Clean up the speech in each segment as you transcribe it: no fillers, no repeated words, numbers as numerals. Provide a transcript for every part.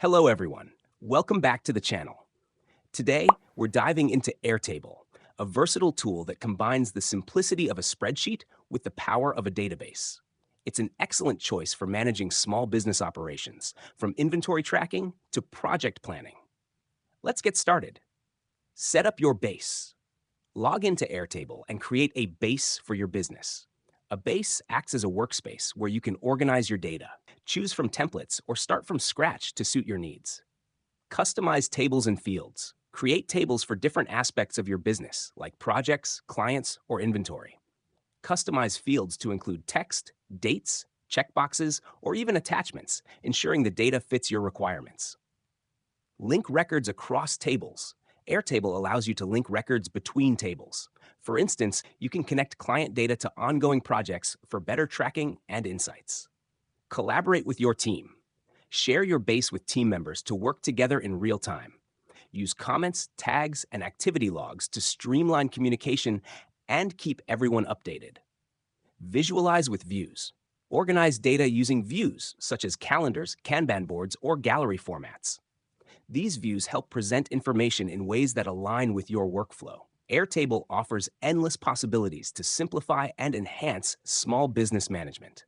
Hello everyone, welcome back to the channel. Today, we're diving into Airtable, a versatile tool that combines the simplicity of a spreadsheet with the power of a database. It's an excellent choice for managing small business operations, from inventory tracking to project planning. Let's get started. Set up your base. Log into Airtable and create a base for your business. A base acts as a workspace where you can organize your data, choose from templates, or start from scratch to suit your needs. Customize tables and fields. Create tables for different aspects of your business, like projects, clients, or inventory. Customize fields to include text, dates, checkboxes, or even attachments, ensuring the data fits your requirements. Link records across tables. Airtable allows you to link records between tables. For instance, you can connect client data to ongoing projects for better tracking and insights. Collaborate with your team. Share your base with team members to work together in real time. Use comments, tags, and activity logs to streamline communication and keep everyone updated. Visualize with views. Organize data using views, such as calendars, Kanban boards, or gallery formats. These views help present information in ways that align with your workflow. Airtable offers endless possibilities to simplify and enhance small business management.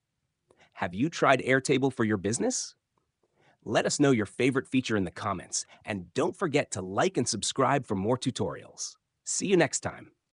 Have you tried Airtable for your business? Let us know your favorite feature in the comments, and don't forget to like and subscribe for more tutorials. See you next time.